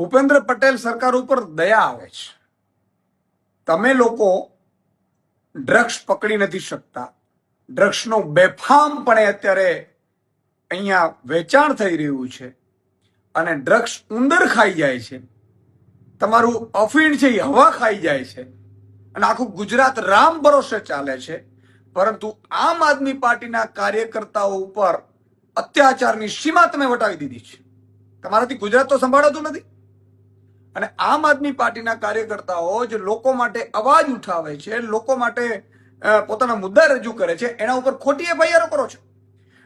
ભૂપેન્દ્ર પટેલ સરકાર ઉપર દયા આવે છે. તમે લોકો ડ્રગ્સ પકડી નથી શકતા. ડ્રગ્સનો બેફામપણે અત્યારે અહીંયા વેચાણ થઈ રહ્યું છે અને ડ્રગ્સ ઉંદર ખાઈ જાય છે. તમારું અફીણ છે એ હવા ખાઈ જાય છે અને આખું ગુજરાત રામ ભરોસે ચાલે છે. પરંતુ આમ આદમી પાર્ટીના કાર્યકર્તાઓ ઉપર અત્યાચારની સીમા તમે વટાવી દીધી છે. તમારાથી ગુજરાત તો સંભાળાતું નથી. અને આમ આદમી પાર્ટીના કાર્યકર્તાઓ જે લોકો માટે અવાજ ઉઠાવે છે, લોકો માટે પોતાના મુદ્દા રજૂ કરે છે, એના ઉપર ખોટી એફઆઈઆર કરો છો.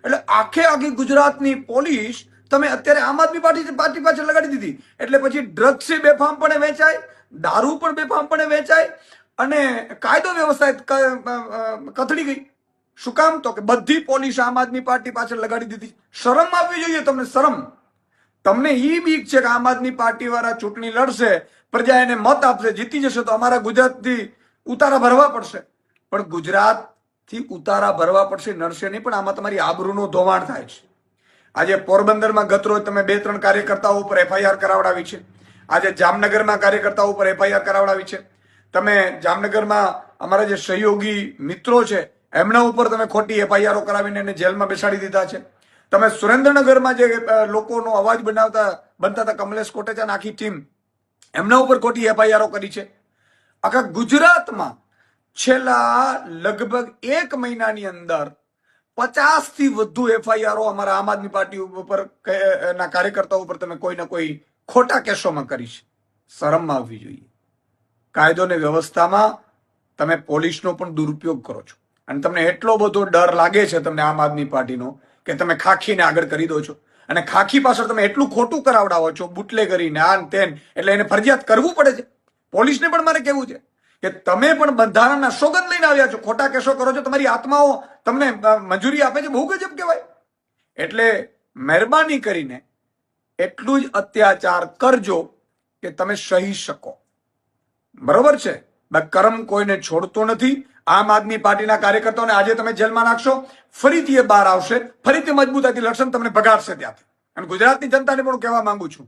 એટલે આખી ગુજરાતની પોલીસ તમે અત્યારે આમ આદમી પાર્ટી પાછળ લગાડી દીધી. એટલે પછી ડ્રગ્સ બેફામપણે વેચાય, દારૂ પણ બેફામપણે વેચાય અને કાયદો વ્યવસ્થા કથળી ગઈ. શું કામ? તો કે બધી પોલીસ આમ આદમી પાર્ટી પાછળ લગાડી દીધી. શરમ આવવી જોઈએ તમને, શરમ. તમને ઈ બીક છે કે આમ આદમી પાર્ટી વાળા ચૂંટણી લડશે, પ્રજા એને મત આપશે, જીતી જશે તો અમારા ગુજરાતથી ઉતારા ભરવા પડશે. પણ ગુજરાતથી ઉતારા ભરવા પડશે, નડશે નહીં, પણ આમાં તમારી આબરૂનું ધોવાણ થાય છે. આજે પોરબંદરમાં ગત રોજ તમે 2-3 કાર્યકર્તાઓ ઉપર એફઆઈઆર કરાવડાવી છે. આજે જામનગરમાં કાર્યકર્તાઓ ઉપર એફઆઈઆર કરાવડાવી છે. તમે જામનગરમાં અમારા જે સહયોગી મિત્રો છે એમના ઉપર તમે ખોટી એફઆઈઆરો કરાવીને એને જેલમાં બેસાડી દીધા છે. તમે સુરેન્દ્રનગરમાં જે લોકોનો અવાજ બનતા હતા કમલેશ કોટેચાની આખી ટીમ, એમના ઉપર ખોટી એફઆઈઆરો કરી છે. આખા ગુજરાતમાં છેલ્લા લગભગ 1 મહિનાની અંદર 50 થી વધુ એફઆઈઆરો અમારા આમ આદમી પાર્ટી ઉપર ના કાર્યકર્તાઓ ઉપર તમે કોઈ ના કોઈ ખોટા કેસોમાં કરી છે. શરમ આવવી જોઈએ. કાયદો ને વ્યવસ્થામાં તમે પોલીસનો પણ દુરુપયોગ કરો છો અને તમને એટલો બધો ડર લાગે છે તમને આમ આદમી પાર્ટીનો કે તમે ખાખીને આગળ કરી દો છો અને ખાખી પાછળ તમે એટલું ખોટું કરાવડાવો છો, બુટલે કરીને આન તેન, એટલે એને ફરજિયાત કરવું પડે છે. પોલીસને પણ મારે કહેવું છે કે તમે પણ બંધારણના સોગંદ લઈને આવ્યા છો, ખોટા કેસો કરો છો, તમારી આત્માઓ તમને મંજૂરી આપે છે, બહુ ગજબ કહેવાય. એટલે મહેરબાની કરીને એટલું જ અત્યાચાર કરજો કે તમે સહી શકો. બરોબર છે? કરમ કોઈને છોડતો નથી. આમ આદમી પાર્ટીના કાર્યકર્તાઓને આજે તમે જેલમાં નાખશો, ફરીથી એ બહાર આવશે, ફરીથી મજબૂતાઈથી લડશે, તમને ભગાડશે ત્યાંથી. અને ગુજરાતની જનતાને પણ કહેવા માંગુ છું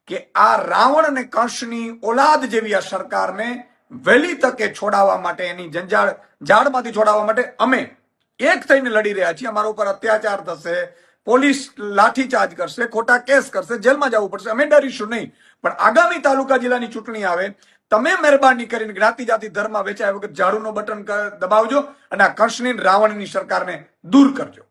કે આ રાવણ અને કંસની ઓલાદ જેવી આ સરકારને વહેલી તકે છોડાવવા માટે, એની જાળમાંથી છોડાવવા માટે અમે એક થઈને લડી રહ્યા છીએ. અમારા ઉપર અત્યાચાર થશે, પોલીસ લાઠીચાર્જ કરશે, ખોટા કેસ કરશે, જેલમાં જવું પડશે, અમે ડરીશું નહીં. પણ આગામી તાલુકા જિલ્લાની ચૂંટણી આવે, તમે મહેરબાની કરીને જ્ઞાતિ જાતિ ધર્મ વેચાય વગર ઝાડુનો બટન દબાવજો અને આ કંસની રાવણની સરકારને દૂર કરજો.